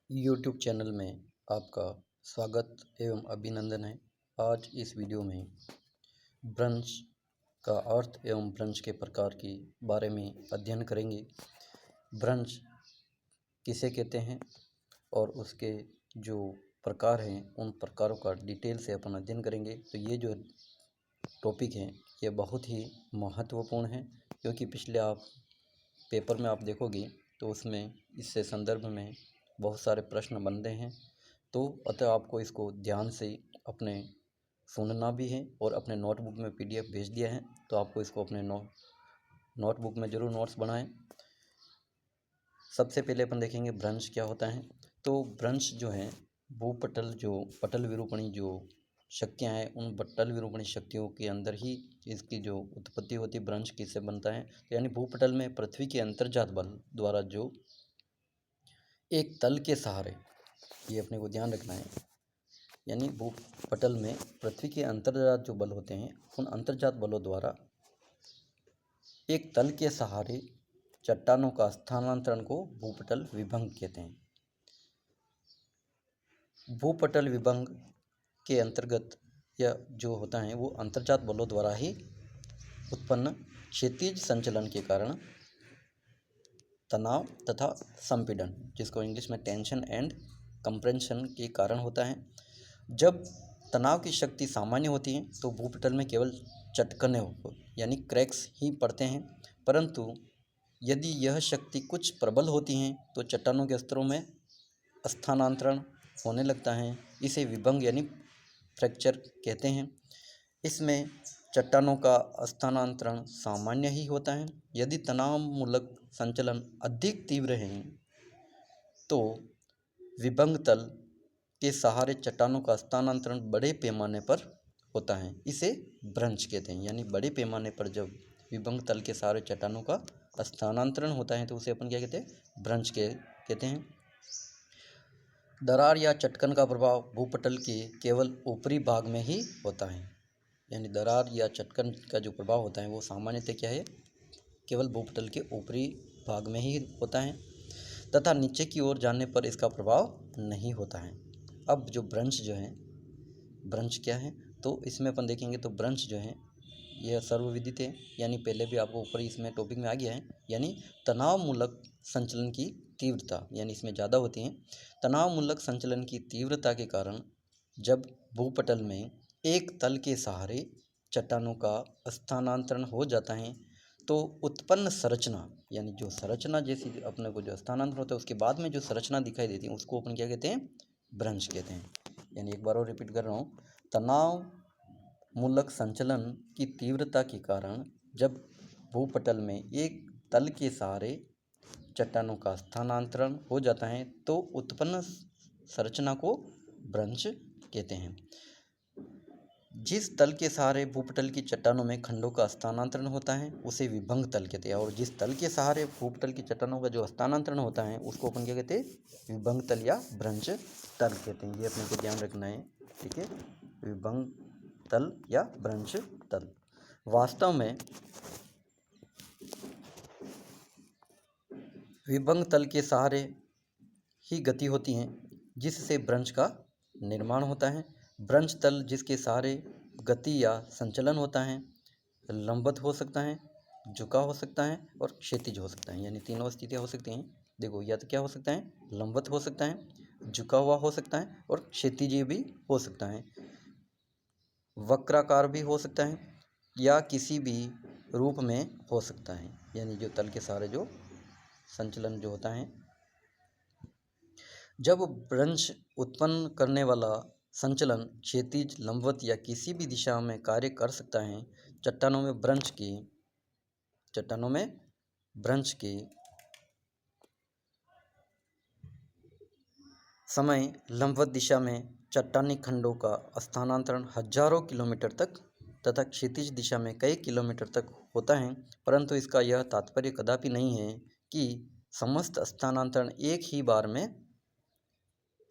YouTube channel में आपका स्वागत एवं अभिनंदन है। आज इस वीडियो में भ्रंश का अर्थ एवं भ्रंश के प्रकार के बारे में अध्ययन करेंगे। भ्रंश किसे कहते हैं और उसके जो प्रकार हैं उन प्रकारों का डिटेल से अपन अध्ययन करेंगे। तो ये जो टॉपिक है ये बहुत ही महत्वपूर्ण है, क्योंकि पिछले आप पेपर में आप देखोगे तो उसमें इससे संदर्भ में बहुत सारे प्रश्न बनते हैं। तो अतः आपको इसको ध्यान से अपने सुनना भी है और अपने नोटबुक में PDF भेज दिया है, तो आपको इसको अपने नोटबुक में ज़रूर नोट्स बनाएं। सबसे पहले अपन देखेंगे भ्रंश क्या होता है। तो भ्रंश जो है भूपटल जो पटल विरूपणी जो शक्तियाँ हैं उन पटल विरूपणी शक्तियों के अंदर ही इसकी जो उत्पत्ति होती है। भ्रंश किससे बनता है, तो यानी भूपटल में पृथ्वी के अंतर्जात बल द्वारा जो एक तल के सहारे, ये अपने को ध्यान रखना है, यानी भूपटल में पृथ्वी के अंतर्जात जो बल होते हैं उन अंतर्जात बलों द्वारा एक तल के सहारे चट्टानों का स्थानांतरण को भूपटल विभंग कहते हैं। भूपटल विभंग के अंतर्गत यह जो होता है वो अंतर्जात बलों द्वारा ही उत्पन्न क्षैतिज संचलन के कारण तनाव तथा संपीड़न, जिसको इंग्लिश में टेंशन एंड कंप्रेंशन के कारण होता है। जब तनाव की शक्ति सामान्य होती है तो भूपटल में केवल चटकने यानी क्रैक्स ही पड़ते हैं, परंतु यदि यह शक्ति कुछ प्रबल होती हैं तो चट्टानों के स्तरों में स्थानांतरण होने लगता है। इसे विभंग यानी फ्रैक्चर कहते हैं। इसमें चट्टानों का स्थानांतरण सामान्य ही होता है। यदि तनावमूलक संचलन अधिक तीव्र हैं तो विभंग तल के सहारे चट्टानों का स्थानांतरण बड़े पैमाने पर होता है। इसे भ्रंश कहते हैं। यानी बड़े पैमाने पर जब विभंग तल के सहारे चट्टानों का स्थानांतरण होता है तो उसे अपन क्या कहते हैं, भ्रंश कहते हैं। दरार या चटकन का प्रभाव भूपटल के केवल ऊपरी भाग में ही होता है। यानी दरार या चटकन का जो प्रभाव होता है वो सामान्यतः क्या है, केवल भूपटल के ऊपरी भाग में ही होता है तथा नीचे की ओर जाने पर इसका प्रभाव नहीं होता है। अब जो भ्रंश जो है, भ्रंश क्या है तो इसमें अपन देखेंगे तो भ्रंश जो है यह सर्वविदित है। यानी पहले भी आपको ऊपर इसमें टॉपिक में आ गया है। यानी तनावमूलक संचलन की तीव्रता, यानी इसमें ज़्यादा होती है। तनावमूलक संचलन की तीव्रता के कारण जब भूपटल में एक तल के सहारे चट्टानों का स्थानांतरण हो जाता है तो उत्पन्न संरचना, यानी जो संरचना जैसी अपने को जो स्थानांतरण होता है उसके बाद में जो संरचना दिखाई देती है उसको अपन क्या कहते हैं, भ्रंश कहते हैं। यानी एक बार और रिपीट कर रहा हूँ, तनाव मूलक संचलन की तीव्रता के कारण जब भूपटल में एक तल के सहारे चट्टानों का स्थानांतरण हो जाता है तो उत्पन्न संरचना को भ्रंश कहते हैं। जिस तल के सहारे भूपटल की चट्टानों में खंडों का स्थानांतरण होता है उसे विभंग तल कहते हैं, और जिस तल के सहारे भूपटल की चट्टानों का जो स्थानांतरण होता है उसको अपन क्या कहते हैं, विभंग तल या भ्रंश तल कहते हैं। ये अपने को ध्यान रखना है, ठीक है, विभंग तल या भ्रंश तल। वास्तव में विभंग तल के सहारे ही गति होती है जिससे भ्रंश का निर्माण होता है। भ्रंश तल जिसके सहारे गति या संचलन होता है लंबवत हो सकता है, झुका हो सकता है और क्षैतिज हो सकता है। यानी तीनों स्थितियाँ हो सकती हैं। देखो, या तो क्या हो सकता है, लंबवत हो सकता है, झुका हुआ हो सकता है और क्षैतिज भी हो सकता है, वक्राकार भी हो सकता है या किसी भी रूप में हो सकता है। यानी जो तल के सहारे जो संचलन जो होता है, जब भ्रंश उत्पन्न करने वाला संचलन क्षैतिज, लंबवत या किसी भी दिशा में कार्य कर सकता है। चट्टानों में भ्रंश के समय लंबवत दिशा में चट्टानी खंडों का स्थानांतरण हजारों किलोमीटर तक तथा क्षैतिज दिशा में कई किलोमीटर तक होता है, परंतु इसका यह तात्पर्य कदापि नहीं है कि समस्त स्थानांतरण एक ही बार में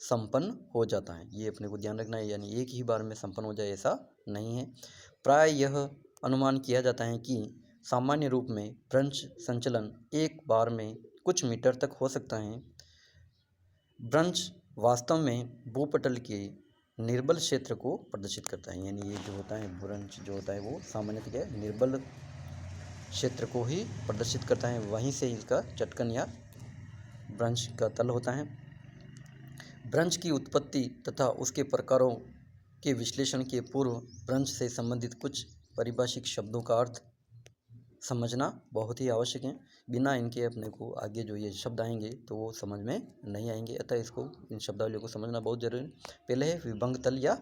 संपन्न हो जाता है। ये अपने को ध्यान रखना है, यानी एक ही बार में संपन्न हो जाए ऐसा नहीं है। प्राय यह अनुमान किया जाता है कि सामान्य रूप में भ्रंश संचलन एक बार में कुछ मीटर तक हो सकता है। ब्रंश वास्तव में भूपटल के निर्बल क्षेत्र को प्रदर्शित करता है, यानी ये जो होता है ब्रंश जो होता है वो सामान्यतः क्या है, निर्बल क्षेत्र को ही प्रदर्शित करता है, वहीं से इसका चटकन या ब्रंश का तल होता है। ब्रंश की उत्पत्ति तथा उसके प्रकारों के विश्लेषण के पूर्व ब्रंश से संबंधित कुछ पारिभाषिक शब्दों का अर्थ समझना बहुत ही आवश्यक है। बिना इनके अपने को आगे जो ये शब्द आएंगे तो वो समझ में नहीं आएंगे, अतः इसको इन शब्दावलियों को समझना बहुत जरूरी है। पहले है विभंग तल या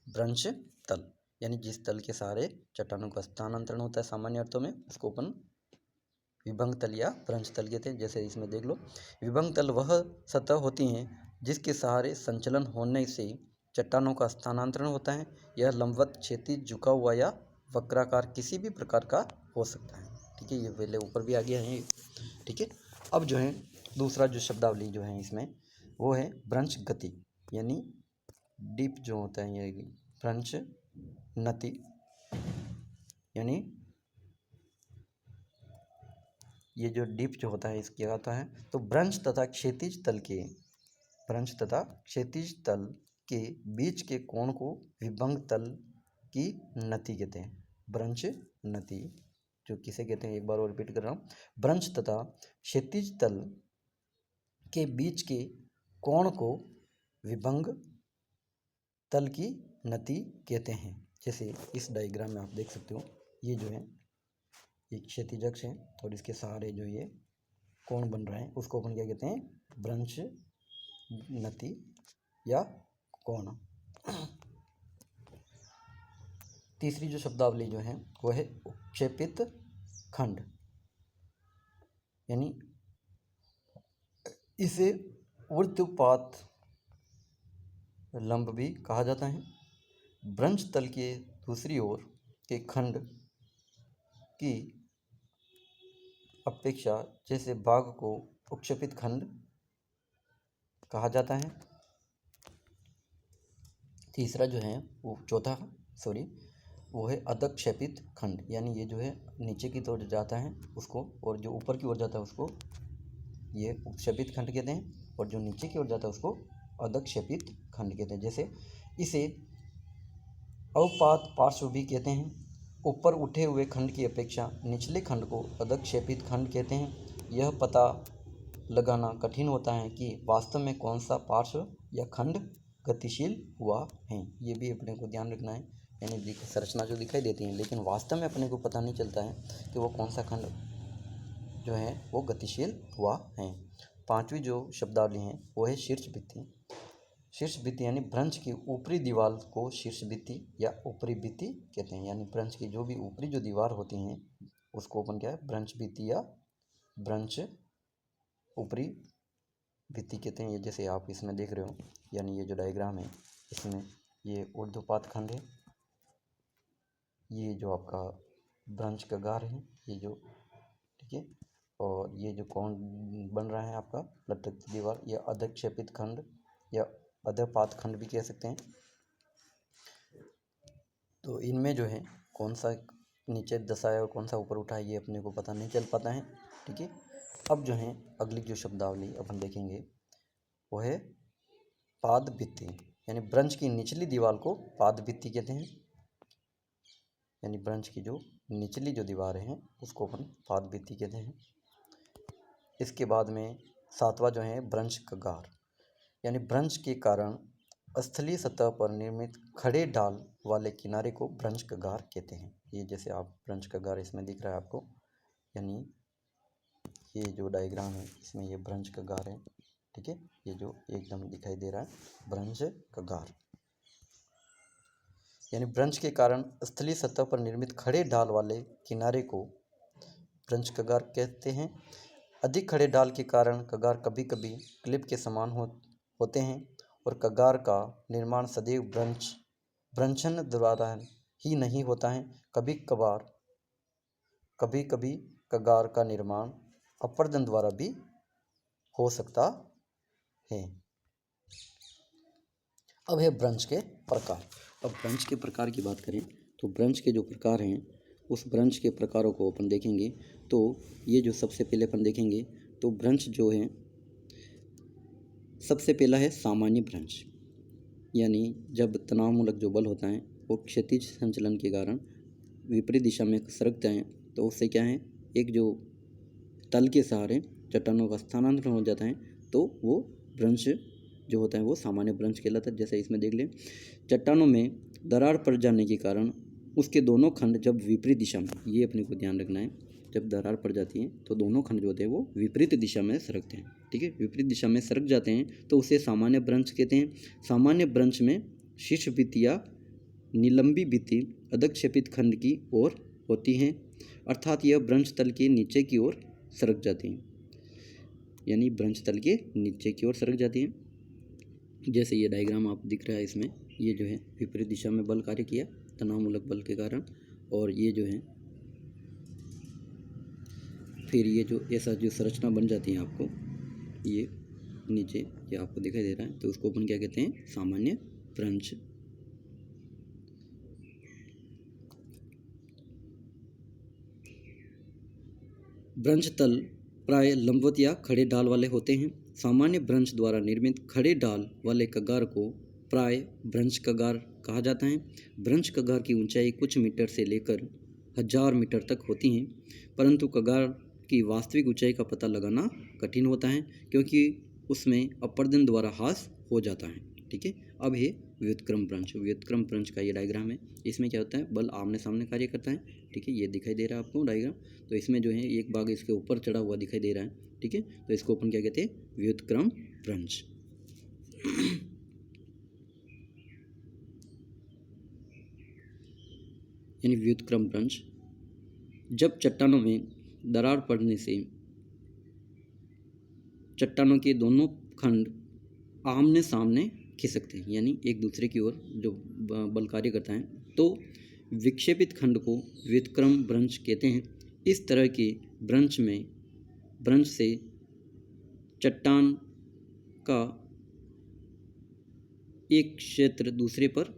ब्रंश तल, यानी जिस तल के सहारे चट्टानों का स्थानांतरण होता है सामान्य अर्थों में, उसको अपन विभंग तल या ब्रंश तल कहते हैं। जैसे इसमें देख लो, विभंग तल वह सतह होती हैं जिसके सहारे संचलन होने से चट्टानों का स्थानांतरण होता है। यह लंबवत, क्षैतिज, झुका हुआ या वक्राकार किसी भी प्रकार का हो सकता है। ठीक है, ये पहले ऊपर भी आ गया है। ठीक है, अब जो है दूसरा जो शब्दावली जो है इसमें वो है ब्रंश गति, यानी डीप जो होता है ये ब्रंश नति, यानी ये जो डीप जो होता है इसकी होता है। तो ब्रंश तथा क्षैतिज तल के बीच के कोण को विभंग तल की नति कहते हैं। ब्रंश नति जो किसे कहते हैं, एक बार और रिपीट कर रहा हूँ, ब्रंश तथा क्षैतिज तल के बीच के कोण को विभंग तल की नति कहते हैं। जैसे इस डायग्राम में आप देख सकते हो, ये जो है एक क्षैतिज अक्ष है और इसके सहारे जो ये कोण बन रहा है उसको अपन क्या कहते हैं, ब्रंश नति या कोण। तीसरी जो शब्दावली जो है वो है उपक्षेपित खंड, यानी इसे ऊर्ध्वपात लंब भी कहा जाता है। ब्रंश तल के दूसरी ओर के खंड की अपेक्षा जैसे भाग को उपक्षेपित खंड कहा जाता है। तीसरा जो है वो वो है अधक्षेपित खंड, यानी ये जो है नीचे की तरफ जाता है उसको, और जो ऊपर की ओर जाता है उसको ये उपक्षेपित खंड कहते हैं, और जो नीचे की ओर जाता है उसको अधक्षेपित खंड कहते हैं। जैसे इसे अवपात पार्श्व भी कहते हैं। ऊपर उठे हुए खंड की अपेक्षा निचले खंड को अधक्षेपित खंड कहते हैं। यह पता लगाना कठिन होता है कि वास्तव में कौन सा पार्श्व या खंड गतिशील हुआ है, ये भी अपने को ध्यान रखना है। यानी संरचना जो दिखाई देती है लेकिन वास्तव में अपने को पता नहीं चलता है कि वो कौन सा खंड जो है वो गतिशील हुआ है। पांचवी जो शब्दावली है वो है शीर्ष भित्ति। शीर्ष भित्ति यानी ब्रंश की ऊपरी दीवार को शीर्ष भित्ति या ऊपरी भित्ति कहते हैं। यानी ब्रंश की जो भी ऊपरी जो दीवार होती हैं उसको अपन क्या है, ब्रंश भित्ति या ब्रंश ऊपरी भित्ति कहते हैं। ये जैसे आप इसमें देख रहे हो, यानी ये जो डायग्राम है इसमें ये ऊर्ध्वपात खंड है, ये जो आपका ब्रंश का गार है ये जो, ठीक है, और ये जो कोण बन रहा है आपका लटकती दीवार, या अधक्षेपित खंड या अधपात खंड भी कह सकते हैं। तो इनमें जो है कौन सा नीचे दशाया और कौन सा ऊपर उठा है ये अपने को पता नहीं चल पाता है। ठीक है, अब जो है अगली जो शब्दावली अपन देखेंगे वो है पाद भित्ति, यानी ब्रंश की निचली दीवार को पाद भित्ति कहते हैं। यानी ब्रंश की जो निचली जो दीवार है उसको अपन पाद भित्ति कहते हैं। इसके बाद में सातवां जो है ब्रंश का गार, यानी ब्रंश के कारण स्थलीय सतह पर निर्मित खड़े ढाल वाले किनारे को ब्रंश का गार कहते हैं। ये जैसे आप ब्रंश का गार इसमें दिख रहा है आपको, यानी ये जो डायग्राम है इसमें ये ब्रंश का गार है। ठीक है, ये जो एकदम दिखाई दे रहा है ब्रंश का गार, यानी ब्रंश के कारण स्थलीय सतह पर निर्मित खड़े ढाल वाले किनारे को ब्रंश का गार कहते हैं। अधिक खड़े ढाल के कारण कगार कभी कभी क्लिप के समान होते हैं और कगार का निर्माण सदैव ब्रंशन द्वारा ही नहीं होता है। कभी कभी कगार का निर्माण अपर्दन द्वारा भी हो सकता है। अब है ब्रंश के प्रकार। अब ब्रंश के प्रकार की बात करें तो ब्रंश के जो प्रकार हैं उस ब्रंश के प्रकारों को अपन देखेंगे। तो ये जो सबसे पहले अपन देखेंगे तो ब्रंश जो है सबसे पहला है सामान्य भ्रंश, यानी जब तनावमूलक जो बल होता है वो क्षैतिज संचलन के कारण विपरीत दिशा में सरकते हैं तो उससे क्या है, एक जो तल के सहारे चट्टानों का स्थानांतरण हो जाता है तो वो भ्रंश जो होता है वो सामान्य भ्रंश कहलाता है। जैसे इसमें देख लें, चट्टानों में दरार पड़ जाने के कारण उसके दोनों खंड जब विपरीत दिशा में, ये अपने को ध्यान रखना है, जब दरार पड़ जाती है तो दोनों खंड जो होते हैं वो विपरीत दिशा में सरकते हैं। ठीक है, विपरीत दिशा में सरक जाते हैं तो उसे सामान्य भ्रंश कहते हैं। सामान्य भ्रंश में शीर्ष भित्ति या निलंबी भित्ति अधक्षेपित खंड की ओर होती हैं, अर्थात यह भ्रंश तल के नीचे की ओर सरक जाती हैं, यानी भ्रंश तल के नीचे की ओर सरक जाती हैं। जैसे ये डायग्राम आप दिख रहा है, इसमें ये जो है विपरीत दिशा में बल कार्य किया तनावमूलक बल के कारण, और ये जो है फिर ये जो ऐसा जो संरचना बन जाती है आपको ये नीचे ये आपको दिखाई दे रहा है, तो उसको अपन क्या कहते हैं, सामान्य भ्रंश। भ्रंश तल प्राय लंबवत या खड़े ढाल वाले होते हैं। सामान्य भ्रंश द्वारा निर्मित खड़े ढाल वाले कगार को प्राय भ्रंश कगार कहा जाता है। भ्रंश कगार की ऊंचाई कुछ मीटर से लेकर 1000 मीटर तक होती है, परंतु कगार की वास्तविक ऊंचाई का पता लगाना कठिन होता है क्योंकि उसमें अपर्दन द्वारा ह्रास हो जाता है। ठीक है, अब है व्युत्क्रम भ्रंश। व्युत्क्रम भ्रंश का ये डायग्राम है, इसमें क्या होता है, बल आमने सामने कार्य करता है। ठीक है, ये दिखाई दे रहा है आपको डायग्राम, तो इसमें जो है एक भाग इसके ऊपर चढ़ा हुआ दिखाई दे रहा है। ठीक है, तो इसको अपन क्या कहते हैं, व्युत्क्रम भ्रंश। यानी व्युत्क्रम भ्रंश, जब चट्टानों में दरार पड़ने से चट्टानों के दोनों खंड आमने सामने खिसकते हैं, यानी एक दूसरे की ओर जो बल कार्य करता है, तो विक्षेपित खंड को व्युत्क्रम भ्रंश कहते हैं। इस तरह के भ्रंश से चट्टान का एक क्षेत्र दूसरे पर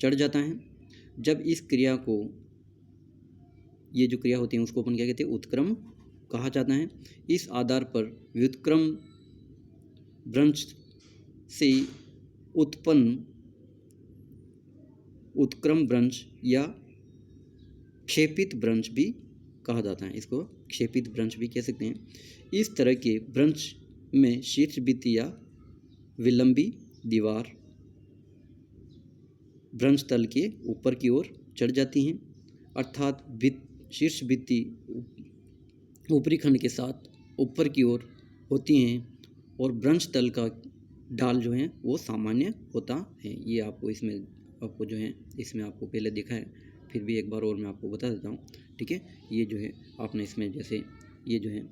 चढ़ जाता है। जब इस क्रिया को, ये जो क्रिया होती है उसको अपन क्या कहते हैं, उत्क्रम कहा जाता है। इस आधार पर व्युत्क्रम भ्रंश से उत्पन्न उत्क्रम भ्रंश या क्षेपित भ्रंश भी कहा जाता है, इसको क्षेपित भ्रंश भी कह सकते हैं। इस तरह के भ्रंश में शीर्ष भित्ति या विलंबी दीवार भ्रंश तल के ऊपर की ओर चढ़ जाती हैं, अर्थात शीर्ष भित्ति ऊपरी खंड के साथ ऊपर की ओर होती हैं और भ्रंश तल का ढाल जो है वो सामान्य होता है। ये आपको इसमें आपको जो है इसमें आपको पहले देखा है, फिर भी एक बार और मैं आपको बता देता हूँ। ठीक है, ये जो है आपने इसमें जैसे ये जो है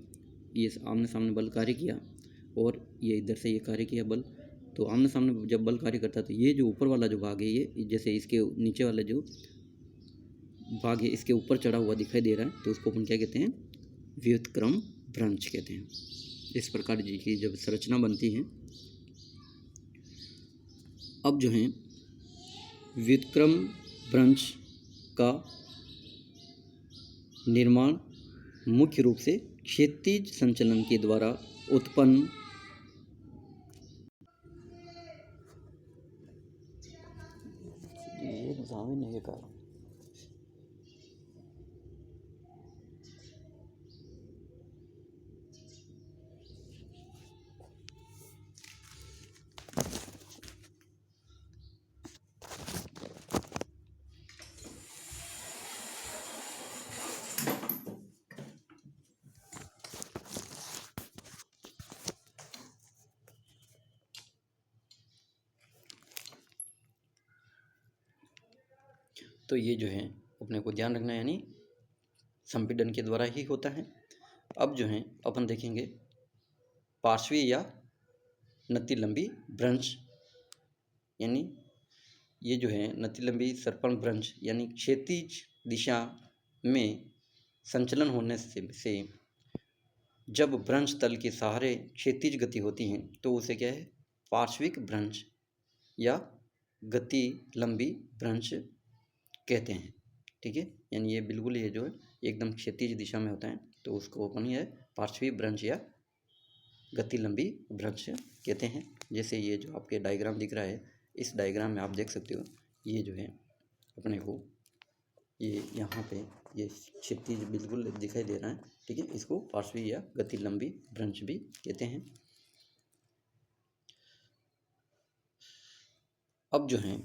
ये आमने सामने बल कार्य किया और ये इधर से ये कार्य किया बल, तो आमने सामने जब बल कार्य करता है तो ये जो ऊपर वाला जो भाग है ये जैसे इसके नीचे वाला जो भाग है इसके ऊपर चढ़ा हुआ दिखाई दे रहा है, तो उसको अपन क्या कहते हैं, व्युत्क्रम भ्रंश कहते हैं। इस प्रकार की जब संरचना बनती है। अब जो है व्युत्क्रम भ्रंश का निर्माण मुख्य रूप से क्षैतिज संचलन के द्वारा उत्पन्न तो ये जो है अपने को ध्यान रखना है, यानी संपीड़न के द्वारा ही होता है। अब जो है अपन देखेंगे पार्श्वी या नतिलंबी भ्रंश, यानी ये जो है नतिलंबी सर्पण भ्रंश, यानी क्षैतिज दिशा में संचलन होने से जब भ्रंश तल के सहारे क्षैतिज गति होती है तो उसे क्या है, पार्श्विक भ्रंश या गति लंबी भ्रंश कहते हैं। ठीक है, यानी ये बिल्कुल ये जो है एकदम क्षैतिज दिशा में होता है तो उसको अपन ये पार्श्वी भ्रंश या गति लंबी भ्रंश कहते हैं। जैसे ये जो आपके डायग्राम दिख रहा है, इस डायग्राम में आप देख सकते हो, ये जो है अपने को ये यहाँ पे ये क्षितिज बिल्कुल दिखाई दे रहा है, ठीक है। इसको पार्श्वी या गति लंबी भ्रंश भी कहते हैं। अब जो है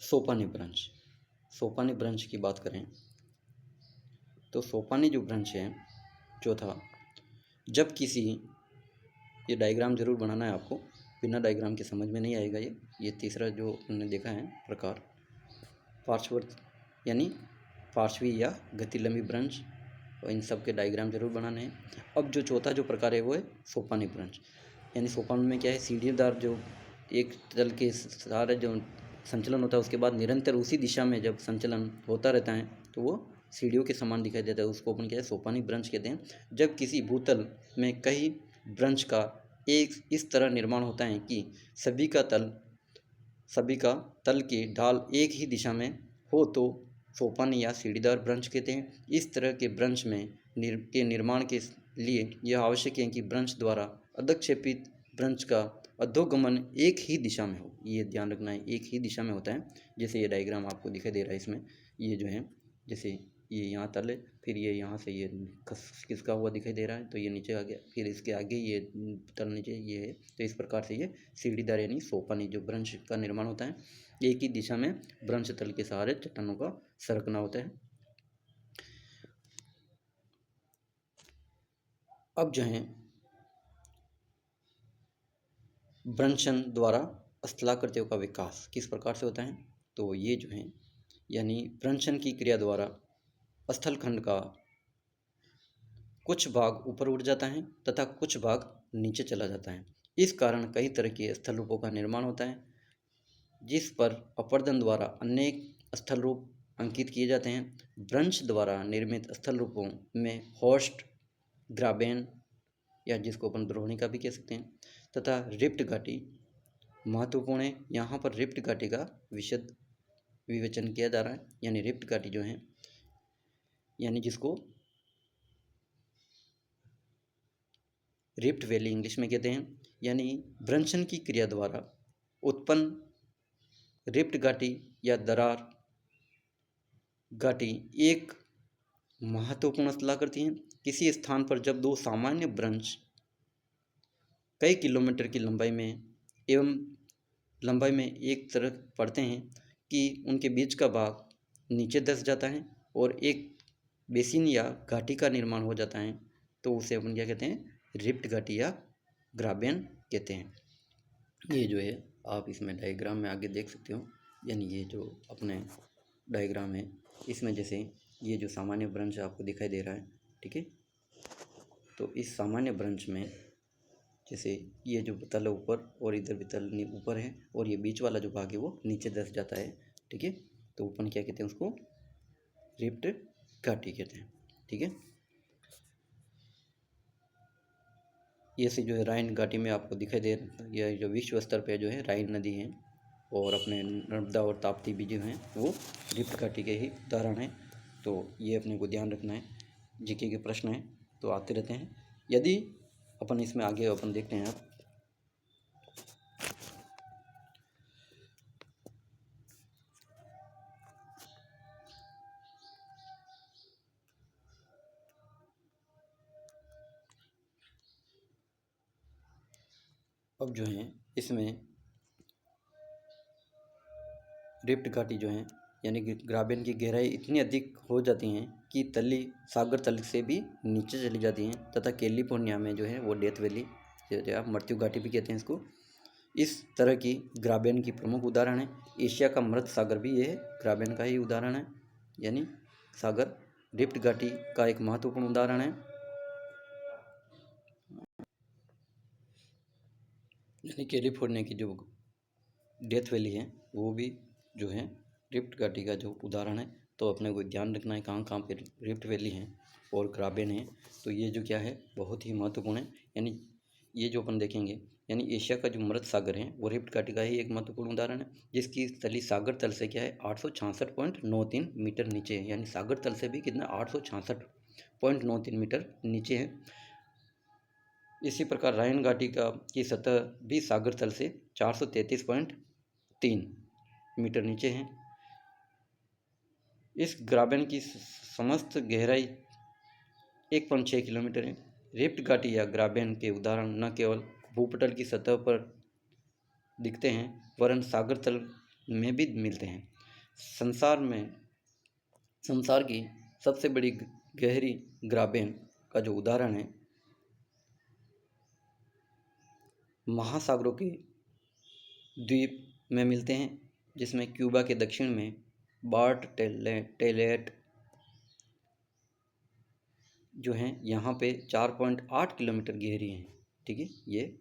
सोपानी भ्रंश, सोपानी भ्रंश की बात करें तो सोपानी जो भ्रंश है चौथा, जब किसी, ये डायग्राम जरूर बनाना है आपको, बिना डायग्राम के समझ में नहीं आएगा। ये तीसरा जो हमने देखा है प्रकार पार्श्ववर्त यानी पार्श्वी या गति लंबी भ्रंश, और इन सब के डायग्राम जरूर बनाने हैं। अब जो चौथा जो प्रकार है वो है सोपानी भ्रंश, यानी सोपान में क्या है, सीढ़ीदार जो एक तल के सारे जो संचलन होता है उसके बाद निरंतर उसी दिशा में जब संचलन होता रहता है तो वो सीढ़ियों के समान दिखाई देता है, उसको अपन क्या है सोपानी भ्रंश कहते हैं। जब किसी भूतल में कई भ्रंश का एक इस तरह निर्माण होता है कि सभी का तल की ढाल एक ही दिशा में हो तो सोपानी या सीढ़ीदार भ्रंश कहते हैं। इस तरह के भ्रंश में निर्माण के लिए यह आवश्यक है कि भ्रंश द्वारा अधक्षेपित भ्रंश का अधोगमन एक ही दिशा में हो, ये ध्यान रखना है, एक ही दिशा में होता है। जैसे ये डायग्राम आपको दिखाई दे रहा है, इसमें ये जो है जैसे ये यहाँ तल है, फिर ये यहाँ से ये खिसका हुआ दिखाई दे रहा है तो ये नीचे आ गया, फिर इसके आगे ये तल नीचे ये है। तो इस प्रकार से ये सीढ़ीदार यानी सोपानी जो भ्रंश का निर्माण होता है, एक ही दिशा में भ्रंश तल के सहारे चट्टानों का सरकना होता है। अब जो है भ्रंशन द्वारा स्थलाकृतियों का विकास किस प्रकार से होता है, तो ये जो है यानी भ्रंशन की क्रिया द्वारा स्थलखंड का कुछ भाग ऊपर उठ जाता है तथा कुछ भाग नीचे चला जाता है। इस कारण कई तरह के स्थल रूपों का निर्माण होता है, जिस पर अपर्दन द्वारा अनेक स्थल रूप अंकित किए जाते हैं। भ्रंश द्वारा निर्मित स्थल रूपों में हॉर्स्ट, ग्राबेन या जिसको अपन द्रोणिका भी कह सकते हैं तथा रिप्ट घाटी महत्वपूर्ण है। यहाँ पर रिप्ट घाटी का विशद विवेचन किया जा रहा है, यानी रिप्ट घाटी जो है यानी जिसको रिप्ट वैली इंग्लिश में कहते हैं, यानी भ्रंशन की क्रिया द्वारा उत्पन्न रिप्ट घाटी या दरार घाटी एक महत्वपूर्ण स्थलाकृति है। किसी स्थान पर जब दो सामान्य भ्रंश कई किलोमीटर की लंबाई में एक तरफ पड़ते हैं कि उनके बीच का भाग नीचे धंस जाता है और एक बेसिन या घाटी का निर्माण हो जाता है, तो उसे अपन क्या कहते हैं, रिप्ट घाटी या ग्राबेन कहते हैं। ये जो है आप इसमें डायग्राम में आगे देख सकते हो, यानी ये जो अपने डायग्राम है इसमें जैसे ये जो सामान्य भ्रंश आपको दिखाई दे रहा है, ठीक है। तो इस सामान्य भ्रंश में जैसे ये जो तल ऊपर और इधर भी तल ऊपर है और ये बीच वाला जो भाग है वो नीचे धंस जाता है, ठीक है। तो अपन क्या कहते हैं, उसको रिप्ट घाटी कहते हैं, ठीक है। ये से जो है राइन घाटी में आपको दिखाई दे रहा है, यह जो विश्व स्तर पे जो है राइन नदी है और अपने नर्मदा और ताप्ती भी जो हैं वो रिप्ट घाटी के ही उदाहरण हैं। तो ये अपने को ध्यान रखना है, जीके के प्रश्न हैं तो आते रहते हैं। यदि अपन इसमें आगे अपन देखते हैं अब जो है इसमें रिप्ट घाटी जो है यानी कि ग्राबेन की गहराई इतनी अधिक हो जाती हैं कि तली सागर तल से भी नीचे चली जाती हैं तथा कैलिफोर्निया में जो है वो डेथ वैली, जो आप मृत्यु घाटी भी कहते हैं इसको, इस तरह की ग्राबेन की प्रमुख उदाहरण है। एशिया का मृत सागर भी यह ग्राबेन का ही उदाहरण है, यानी सागर रिप्ट घाटी का एक महत्वपूर्ण उदाहरण है। यानी कैलिफोर्निया की जो डेथ वैली है वो भी जो है रिप्ट घाटी का जो उदाहरण है। तो अपने को ध्यान रखना है कहाँ कहाँ पे रिप्ट वैली है और ग्राबेन है, तो ये जो क्या है बहुत ही महत्वपूर्ण है। यानी ये जो अपन देखेंगे यानी एशिया का जो मृत सागर है वो रिफ्ट घाटी का ही एक महत्वपूर्ण उदाहरण है, जिसकी तली सागर तल से क्या है 866.93 मीटर नीचे है। यानी सागर तल से भी कितना 866.93 मीटर नीचे है। इसी प्रकार रायन घाटी की सतह भी सागर तल से 433.3 मीटर नीचे है। इस ग्राबेन की समस्त गहराई 1.6 किलोमीटर है। रिफ्ट घाटी या ग्राबेन के उदाहरण न केवल भूपटल की सतह पर दिखते हैं वरन सागर तल में भी मिलते हैं। संसार की सबसे बड़ी गहरी ग्राबेन का जो उदाहरण है महासागरों के द्वीप में मिलते हैं, जिसमें क्यूबा के दक्षिण में बार्ट टेलेट जो हैं यहाँ पे 4.8 किलोमीटर गहरी हैं। ठीक है, ये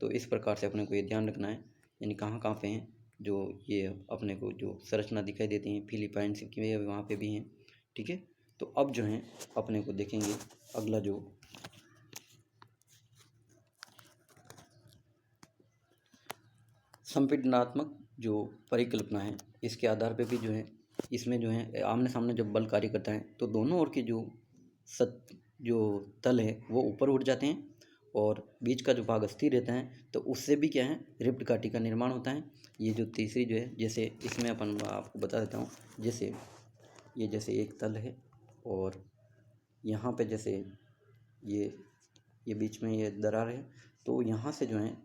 तो इस प्रकार से अपने को ये ध्यान रखना है, यानी कहाँ कहाँ पे हैं जो ये अपने को जो संरचना दिखाई देती हैं। फिलीपाइंस की वहाँ पे भी हैं। ठीक है, तो अब जो है अपने को देखेंगे अगला जो संपीड़नात्मक जो परिकल्पना है, इसके आधार पे भी जो है इसमें जो है आमने सामने जब बल कार्य करता है तो दोनों ओर के जो तल है वो ऊपर उठ जाते हैं और बीच का जो भाग स्थिर रहता है, तो उससे भी क्या है रिफ्ट घाटी का निर्माण होता है। ये जो तीसरी जो है, जैसे इसमें अपन आपको बता देता हूँ, जैसे एक तल है और यहाँ पे जैसे ये बीच में ये दरार है, तो यहाँ से जो है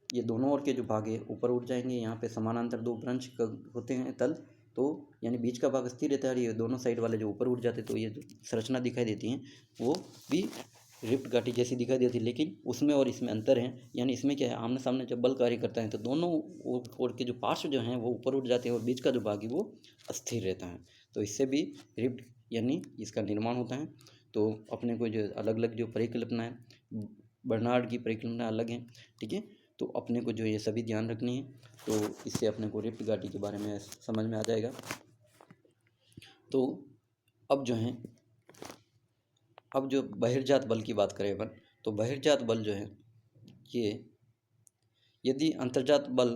ये दोनों ओर के जो भाग है ऊपर उठ जाएंगे। यहाँ पे समानांतर दो ब्रांच होते हैं तल, तो यानी बीच का भाग स्थिर रहता है और ये दोनों साइड वाले जो ऊपर उठ जाते हैं, तो ये जो संरचना दिखाई देती है वो भी रिफ्ट घाटी जैसी दिखाई देती है। लेकिन उसमें और इसमें अंतर है, यानी इसमें क्या है आमने सामने जब बल कार्य करता है तो दोनों ओर के जो पार्श्व जो हैं वो ऊपर उठ जाते हैं और बीच का जो भाग है वो अस्थिर रहता है। तो इससे भी रिफ्ट यानी इसका निर्माण होता है। तो अपने को जो अलग अलग जो परिकल्पना है, बर्नार्ड की परिकल्पना अलग है। ठीक है, तो अपने को जो ये सभी ध्यान रखनी है, तो इससे अपने को रिफ्ट घाटी के बारे में समझ में आ जाएगा। तो अब जो बहिर्जात बल की बात करें अपन, तो बहिर्जात बल जो है ये यदि अंतर्जात बल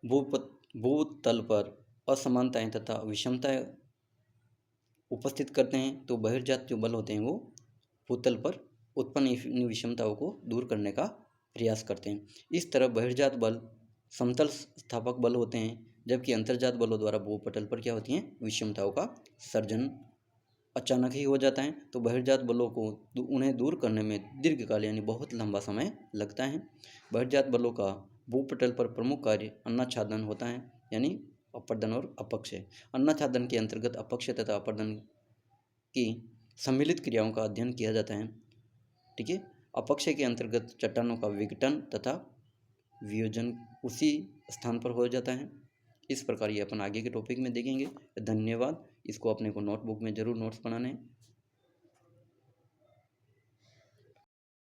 भूतल पर असमानताएं तथा विषमताएं उपस्थित करते हैं, तो बहिर्जात जो बल होते हैं वो भूतल पर उत्पन्न इन विषमताओं को दूर करने का प्रयास करते हैं। इस तरह बहिर्जात बल समतल स्थापक बल होते हैं, जबकि अंतर्जात बलों द्वारा भूपटल पर क्या होती हैं विषमताओं का सर्जन अचानक ही हो जाता है। तो बहिर्जात बलों को उन्हें दूर करने में दीर्घकाल यानी बहुत लंबा समय लगता है। बहिर्जात बलों का भूपटल पर प्रमुख कार्य अन्नाच्छादन होता है, यानी अपर्दन और अपक्षय। अन्नाच्छादन के अंतर्गत अपक्षय तथा अपर्दन की सम्मिलित क्रियाओं का अध्ययन किया जाता है। ठीक है, अपक्षय के अंतर्गत चट्टानों का विघटन तथा वियोजन उसी स्थान पर हो जाता है। इस प्रकार ये अपन आगे के टॉपिक में देखेंगे। धन्यवाद। इसको अपने को नोटबुक में ज़रूर नोट्स बनाने हैं।